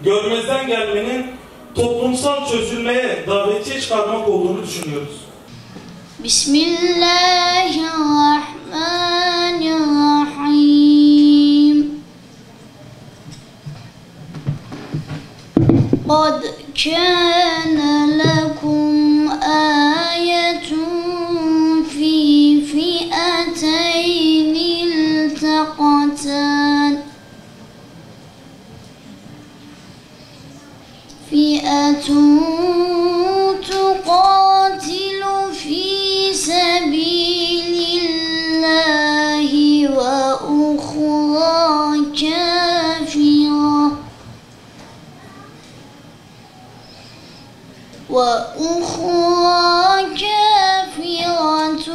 görmezden gelmenin toplumsal çözülmeye davetiye çıkarmak olduğunu düşünüyoruz. Bismillahirrahmanirrahim. قَدْ كَانَ لَكُمْ آيَةٌ فِي فِئَتَيْنِ الْتَقَتَا فِئَةٌ تُقَاتِلُ فِي سَبِيلِ اللَّهِ وَأُخْرَى كافرة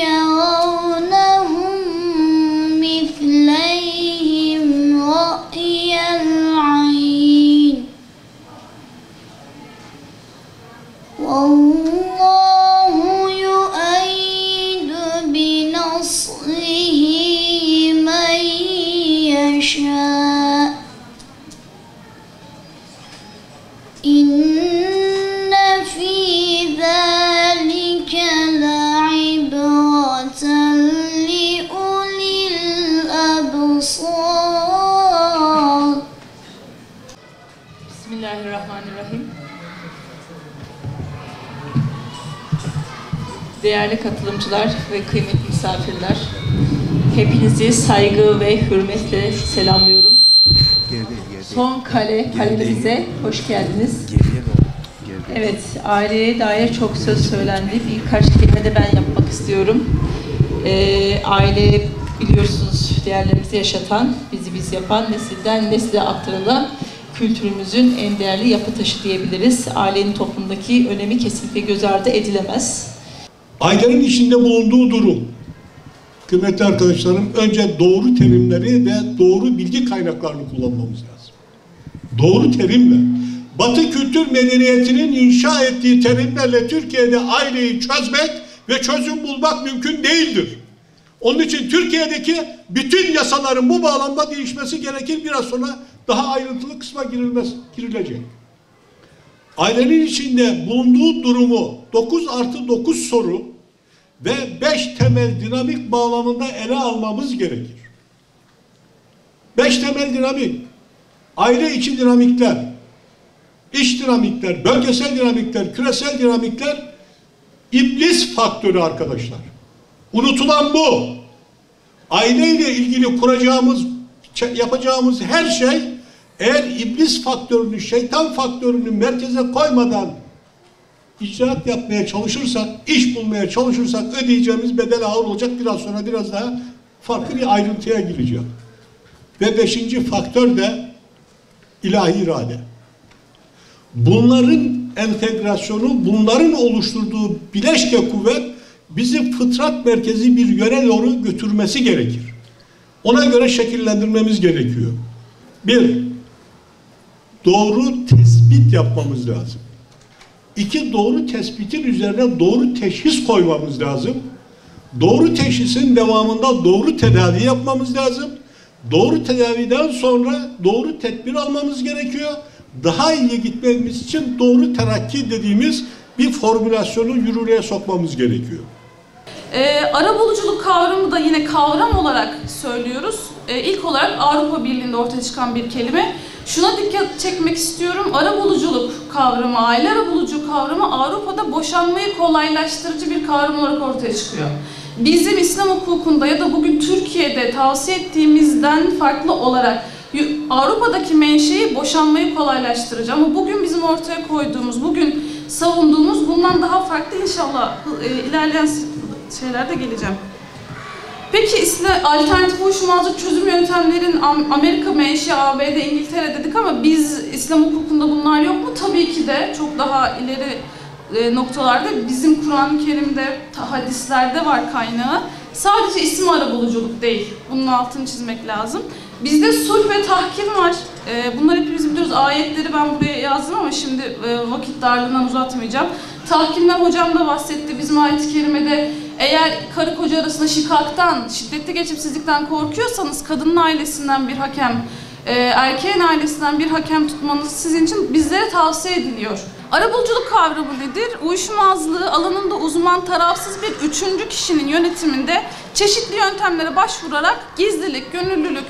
يرونهم مثليهم رأي العين والله يؤيد بنصره من يشاء إن في ذلك لعبرة لأولي الأبصار. Bismillahirrahmanirrahim. Değerli katılımcılar ve kıymetli misafirler, hepinizi saygı ve hürmetle selamlıyorum. Son kalemize hoş geldiniz. Evet, aileye dair çok söz söylendi. Birkaç kelime de ben yapmak istiyorum. Aile biliyorsunuz değerlerimizi yaşatan, bizi biz yapan, nesilden nesile aktarılan kültürümüzün en değerli yapı taşı diyebiliriz. Ailenin toplumdaki önemi kesinlikle göz ardı edilemez. Ailenin içinde bulunduğu durum, kıymetli arkadaşlarım, önce doğru terimleri ve doğru bilgi kaynaklarını kullanmamız lazım. Doğru terimle, Batı kültür medeniyetinin inşa ettiği terimlerle Türkiye'de aileyi çözmek ve çözüm bulmak mümkün değildir. Onun için Türkiye'deki bütün yasaların bu bağlamda değişmesi gerekir. Biraz sonra daha ayrıntılı kısma girilecek. Ailenin içinde bulunduğu durumu 9+9 soru ve 5 temel dinamik bağlamında ele almamız gerekir. 5 temel dinamik. Aile içi dinamikler, iç dinamikler, bölgesel dinamikler, küresel dinamikler, iblis faktörü arkadaşlar. Unutulan bu. Aileyle ilgili kuracağımız, yapacağımız her şey eğer iblis faktörünü, şeytan faktörünü merkeze koymadan icraat yapmaya çalışırsak, iş bulmaya çalışırsak ödeyeceğimiz bedel ağır olacak. Biraz sonra biraz daha farklı bir ayrıntıya gireceğim. Ve 5. faktör de ilahi irade. Bunların entegrasyonu, bunların oluşturduğu bileşke kuvvet bizi fıtrat merkezi bir yöne doğru götürmesi gerekir. Ona göre şekillendirmemiz gerekiyor. 1. Doğru tespit yapmamız lazım. 2. Doğru tespitin üzerine doğru teşhis koymamız lazım. Doğru teşhisin devamında doğru tedavi yapmamız lazım. Doğru tedaviden sonra doğru tedbir almamız gerekiyor. Daha iyi gitmemiz için doğru terakki dediğimiz bir formülasyonu yürürlüğe sokmamız gerekiyor. Arabuluculuk kavramı da yine kavram olarak söylüyoruz. İlk olarak Avrupa Birliği'nde ortaya çıkan bir kelime. Şuna dikkat çekmek istiyorum. Arabuluculuk kavramı, aile arabulucu kavramı Avrupa'da boşanmayı kolaylaştırıcı bir kavram olarak ortaya çıkıyor. Bizim İslam hukukunda ya da bugün Türkiye'de tavsiye ettiğimizden farklı olarak Avrupa'daki menşei boşanmayı kolaylaştırıcı. Ama bugün bizim ortaya koyduğumuz, bugün savunduğumuz bundan daha farklı inşallah ilerleyen şeylerde geleceğim. Peki alternatif uyuşmazlık çözüm yöntemlerin Amerika menşei, ABD, İngiltere dedik ama biz İslam hukukunda bunlar yok mu? Tabii ki de çok daha ileri noktalarda bizim Kur'an-ı Kerim'de, hadislerde var kaynağı. Sadece isim arabuluculuk değil. Bunun altını çizmek lazım. Bizde sulh ve tahkim var. Bunları hepimiz biliyoruz. Ayetleri ben buraya yazdım ama şimdi vakit darlığından uzatmayacağım. Tahkimden hocam da bahsetti. Bizim ayet-i kerimede eğer karı koca arasında şikaktan, şiddetli geçimsizlikten korkuyorsanız kadının ailesinden bir hakem erkeğin ailesinden bir hakem tutmanız sizin için bizlere tavsiye ediliyor. Arabuluculuk kavramı nedir? Uyuşmazlığı alanında uzman, tarafsız bir üçüncü kişinin yönetiminde çeşitli yöntemlere başvurarak gizlilik, gönüllülük,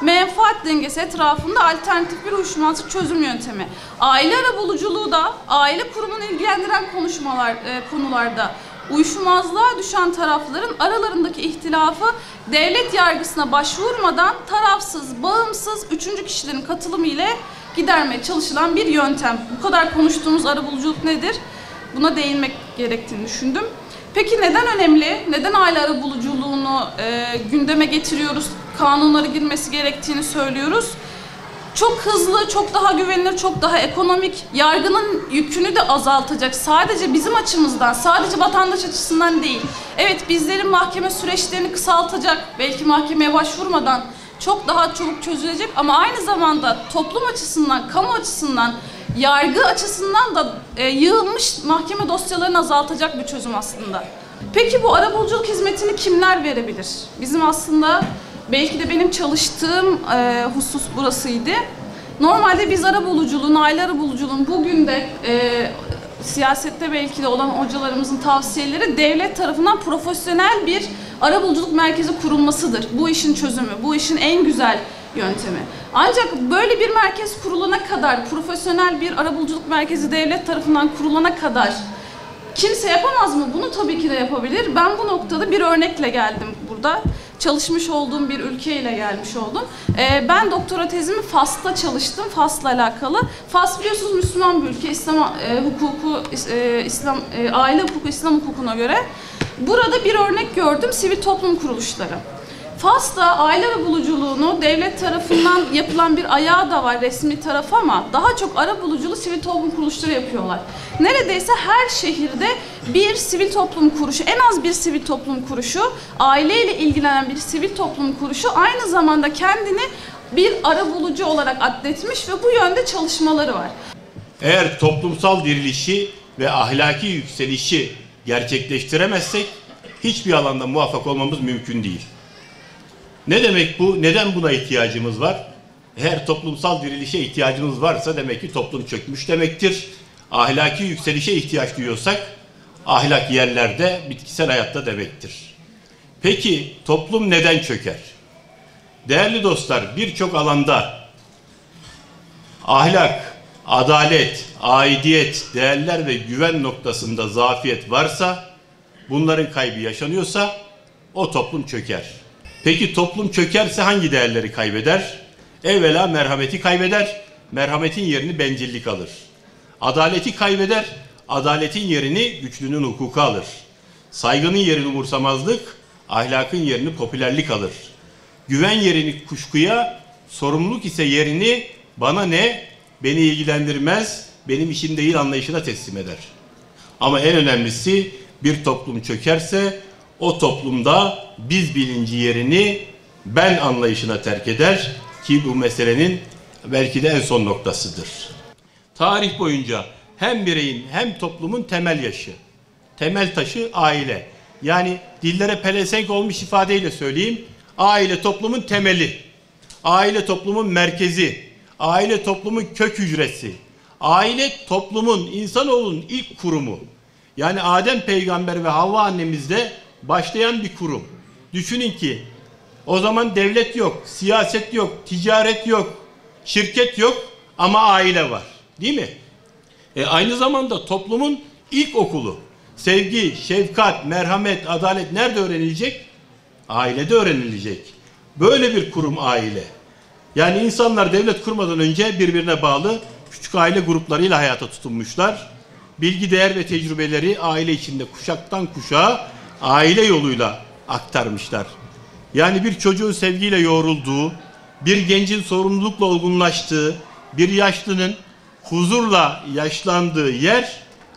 menfaat dengesi etrafında alternatif bir uyuşmazlık çözüm yöntemi. Aile arabuluculuğu da aile kurumunu ilgilendiren konularda uyuşmazlığa düşen tarafların aralarındaki ihtilafı devlet yargısına başvurmadan tarafsız, bağımsız üçüncü kişilerin katılımı ile gidermeye çalışılan bir yöntem. Bu kadar konuştuğumuz arabuluculuk nedir? Buna değinmek gerektiğini düşündüm. Peki neden önemli? Neden aile arabuluculuğunu gündeme getiriyoruz? Kanunlara girmesi gerektiğini söylüyoruz. Çok hızlı, çok daha güvenilir, çok daha ekonomik, yargının yükünü de azaltacak. Sadece bizim açımızdan, sadece vatandaş açısından değil. Evet, bizlerin mahkeme süreçlerini kısaltacak, belki mahkemeye başvurmadan çok daha çabuk çözülecek ama aynı zamanda toplum açısından, kamu açısından, yargı açısından da yığılmış mahkeme dosyalarını azaltacak bir çözüm aslında. Peki bu arabuluculuk hizmetini kimler verebilir? Bizim aslında belki de benim çalıştığım husus burasıydı. Normalde biz arabuluculuğun, aile arabuluculuğun bugün de siyasette belki de olan hocalarımızın tavsiyeleri devlet tarafından profesyonel bir arabuluculuk merkezi kurulmasıdır. Bu işin çözümü, bu işin en güzel yöntemi. Ancak böyle bir merkez kurulana kadar, profesyonel bir arabuluculuk merkezi devlet tarafından kurulana kadar kimse yapamaz mı? Bunu tabii ki de yapabilir. Ben bu noktada bir örnekle geldim burada. Çalışmış olduğum bir ülkeyle gelmiş oldum. Ben doktora tezimi Fas'ta çalıştım, Fas'la alakalı. Fas biliyorsunuz Müslüman bir ülke, aile hukuku, İslam hukukuna göre. Burada bir örnek gördüm, sivil toplum kuruluşları. Fas'ta aile arabuluculuğunu devlet tarafından yapılan bir ayağı da var, resmi tarafı, ama daha çok arabuluculuğu sivil toplum kuruluşları yapıyorlar. Neredeyse her şehirde bir sivil toplum kuruluşu, en az bir sivil toplum kuruluşu, aileyle ilgilenen bir sivil toplum kuruluşu aynı zamanda kendini bir arabulucu olarak addetmiş ve bu yönde çalışmaları var. Eğer toplumsal dirilişi ve ahlaki yükselişi gerçekleştiremezsek hiçbir alanda muvaffak olmamız mümkün değil. Ne demek bu? Neden buna ihtiyacımız var? Eğer toplumsal dirilişe ihtiyacımız varsa demek ki toplum çökmüş demektir. Ahlaki yükselişe ihtiyaç duyuyorsak ahlak yerlerde, bitkisel hayatta demektir. Peki toplum neden çöker? Değerli dostlar, birçok alanda ahlak, adalet, aidiyet, değerler ve güven noktasında zafiyet varsa, bunların kaybı yaşanıyorsa o toplum çöker. Peki toplum çökerse hangi değerleri kaybeder? Evvela merhameti kaybeder, merhametin yerini bencillik alır. Adaleti kaybeder, adaletin yerini güçlünün hukuku alır. Saygının yerini umursamazlık, ahlakın yerini popülerlik alır. Güven yerini kuşkuya, sorumluluk ise yerini bana ne, beni ilgilendirmez, benim işim değil anlayışına teslim eder. Ama en önemlisi, bir toplum çökerse o toplumda biz bilinci yerini ben anlayışına terk eder ki bu meselenin belki de en son noktasıdır. Tarih boyunca hem bireyin hem toplumun temel yaşı, temel taşı aile. Yani dillere pelesenk olmuş ifadeyle söyleyeyim, aile toplumun temeli, aile toplumun merkezi, aile toplumun kök hücresi, aile toplumun, insanoğlunun ilk kurumu. Yani Adem peygamber ve Havva annemizle başlayan bir kurum. Düşünün ki o zaman devlet yok, siyaset yok, ticaret yok, şirket yok ama aile var. Değil mi? Aynı zamanda toplumun ilk okulu. Sevgi, şefkat, merhamet, adalet nerede öğrenilecek? Ailede öğrenilecek. Böyle bir kurum aile. Yani insanlar devlet kurmadan önce birbirine bağlı küçük aile gruplarıyla hayata tutunmuşlar. Bilgi, değer ve tecrübeleri aile içinde kuşaktan kuşağa aile yoluyla aktarmışlar. Yani bir çocuğun sevgiyle yoğrulduğu, bir gencin sorumlulukla olgunlaştığı, bir yaşlının huzurla yaşlandığı yer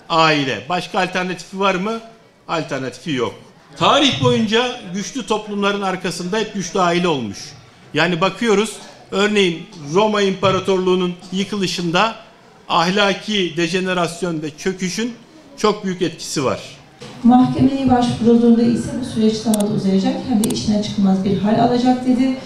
aile. Başka alternatifi var mı? Alternatifi yok. Tarih boyunca güçlü toplumların arkasında hep güçlü aile olmuş. Yani bakıyoruz, örneğin Roma İmparatorluğu'nun yıkılışında ahlaki dejenerasyon ve çöküşün çok büyük etkisi var. Mahkemeye başvurulduğunda ise bu süreç daha da uzayacak hem de içinden çıkılmaz bir hal alacak dedi.